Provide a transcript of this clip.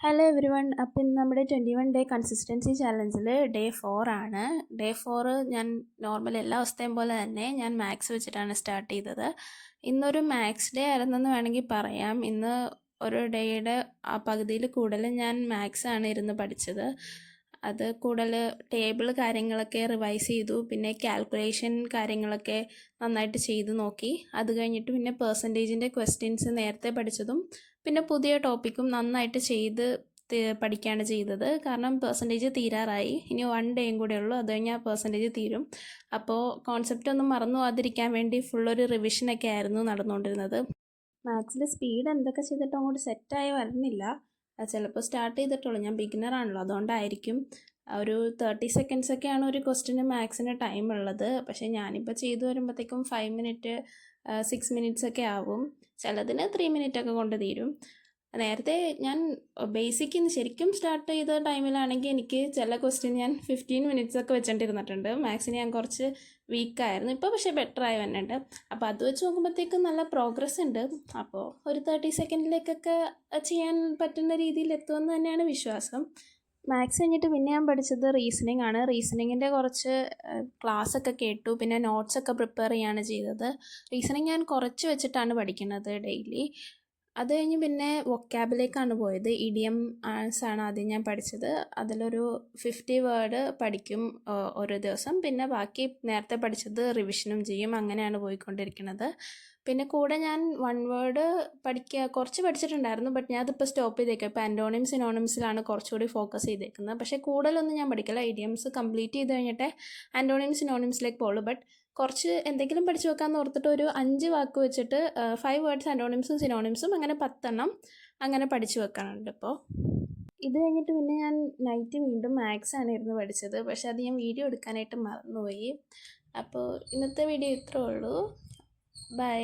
Hello every one. അപ്പം ഇന്ന് നമ്മുടെ 21 ഡേ കൺസിസ്റ്റൻസി ചാലഞ്ചിൽ ഡേ 4 ആണ്. ഡേ 4 ഞാൻ നോർമൽ എല്ലാ ദിവസത്തെയും പോലെ തന്നെ ഞാൻ മാത്സ് വെച്ചിട്ടാണ് സ്റ്റാർട്ട് ചെയ്തത്. ഇന്നൊരു മാത്സ് ഡേ ആയിരുന്നെന്ന് വേണമെങ്കിൽ പറയാം. ഇന്ന് ഒരു ഡേയുടെ ആ പകുതിയിൽ കൂടുതൽ ഞാൻ മാത്സ് ആണ് ഇരുന്ന് പഠിച്ചത്. അത് കൂടുതൽ ടേബിൾ കാര്യങ്ങളൊക്കെ റിവൈസ് ചെയ്തു. പിന്നെ കാൽക്കുലേഷൻ കാര്യങ്ങളൊക്കെ നന്നായിട്ട് ചെയ്ത് നോക്കി. അത് കഴിഞ്ഞിട്ട് പിന്നെ പെർസെൻറ്റേജിൻ്റെ ക്വസ്റ്റ്യൻസ് നേരത്തെ പഠിച്ചതും പിന്നെ പുതിയ ടോപ്പിക്കും നന്നായിട്ട് ചെയ്ത് പഠിക്കുകയാണ് ചെയ്തത്. കാരണം പെർസെൻറ്റേജ് തീരാറായി. ഇനി 1 ഡേയും കൂടെ ഉള്ളൂ, അത് കഴിഞ്ഞാൽ പെർസെൻറ്റേജ് തീരും. അപ്പോൾ കോൺസെപ്റ്റ് ഒന്നും മറന്നു പോകാതിരിക്കാൻ വേണ്ടി ഫുള്ളൊരു റിവിഷനൊക്കെ ആയിരുന്നു നടന്നുകൊണ്ടിരുന്നത്. മാത്സിൽ സ്പീഡ് എന്തൊക്കെ ചെയ്തിട്ടും അങ്ങോട്ട് സെറ്റായി വരുന്നില്ല. ചിലപ്പോൾ സ്റ്റാർട്ട് ചെയ്തിട്ടുള്ളൂ, ഞാൻ ബിഗിനർ ആണല്ലോ, അതുകൊണ്ടായിരിക്കും. ഒരു 30 സെക്കൻഡ്സൊക്കെയാണ് ഒരു ക്വസ്റ്റിന് മാത്സിന് ടൈം ഉള്ളത്. പക്ഷേ ഞാനിപ്പോൾ ചെയ്തു വരുമ്പോഴത്തേക്കും 5 മിനിറ്റ് 6 മിനിറ്റ്സ് ഒക്കെ ആവും. ചിലതിന് 3 മിനിറ്റ് ഒക്കെ കൊണ്ട് തീരും. നേരത്തെ ഞാൻ ബേസിക് ശരിക്കും സ്റ്റാർട്ട് ചെയ്ത ടൈമിലാണെങ്കിൽ എനിക്ക് ചില ക്വസ്റ്റ്യൻ ഞാൻ 15 മിനിറ്റ്സ് ഒക്കെ വെച്ചിട്ടിരുന്നിട്ടുണ്ട്. മാത്സിന് ഞാൻ കുറച്ച് വീക്കായിരുന്നു. ഇപ്പോൾ പക്ഷേ ബെറ്റർ ആയി വന്നിട്ടുണ്ട്. അപ്പോൾ അത് വെച്ച് നോക്കുമ്പോഴത്തേക്കും നല്ല പ്രോഗ്രസ് ഉണ്ട്. അപ്പോൾ ഒരു 30 സെക്കൻഡിലേക്കൊക്കെ ചെയ്യാൻ പറ്റുന്ന രീതിയിൽ എത്തുമെന്ന് തന്നെയാണ് വിശ്വാസം. മാത്സ് കഴിഞ്ഞിട്ട് പിന്നെ ഞാൻ പഠിച്ചത് റീസണിങ് ആണ്. റീസണിങ്ങിൻ്റെ കുറച്ച് ക്ലാസ്സൊക്കെ കേട്ടു. പിന്നെ നോട്ട്സൊക്കെ പ്രിപ്പയർ ചെയ്യാണ് ചെയ്തത്. റീസണിങ് ഞാൻ കുറച്ച് വെച്ചിട്ടാണ് പഠിക്കുന്നത് ഡെയിലി. അത് കഴിഞ്ഞ് പിന്നെ വൊക്കാബിലേക്കാണ് പോയത്. ഇഡിയം ആണ് ആദ്യം ഞാൻ പഠിച്ചത്. അതിലൊരു 50 വേർഡ് പഠിക്കും ഓരോ ദിവസം. പിന്നെ ബാക്കി നേരത്തെ പഠിച്ചത് റിവിഷനും ചെയ്യും. അങ്ങനെയാണ് പോയിക്കൊണ്ടിരിക്കുന്നത്. പിന്നെ കൂടെ ഞാൻ 1 വേർഡ് കുറച്ച് പഠിച്ചിട്ടുണ്ടായിരുന്നു. ബട്ട് ഞാൻ അതിപ്പോൾ സ്റ്റോപ്പ് ചെയ്തേക്കാം. ഇപ്പോൾ ആൻറ്റോണിം സിനോണിംസിലാണ് കുറച്ചുകൂടി ഫോക്കസ് ചെയ്തേക്കുന്നത്. പക്ഷേ കൂടുതലൊന്നും ഞാൻ പഠിക്കില്ല. ഇഡിയംസ് കംപ്ലീറ്റ് ചെയ്ത് കഴിഞ്ഞിട്ടേ ആൻറ്റോണിം സിനോണിംസിലേക്ക് പോകുള്ളൂ. ബട്ട് കുറച്ച് എന്തെങ്കിലും പഠിച്ചു വെക്കാമെന്ന് ഓർത്തിട്ട് ഒരു 5 വാക്ക് വെച്ചിട്ട് 5 വേർഡ്സ് ആൻറ്റോണിംസും സിനോണിംസും അങ്ങനെ 10 എണ്ണം അങ്ങനെ പഠിച്ചു വെക്കാനുണ്ട് ഇപ്പോൾ. ഇത് കഴിഞ്ഞിട്ട് പിന്നെ ഞാൻ നൈറ്റ് വീണ്ടും മാത്സ് ആണ് ഇരുന്ന് പഠിച്ചത്. പക്ഷേ അത് ഞാൻ വീഡിയോ എടുക്കാനായിട്ട് മറന്നുപോയി. അപ്പോൾ ഇന്നത്തെ വീഡിയോ ഇത്രേ ഉള്ളൂ. ബൈ.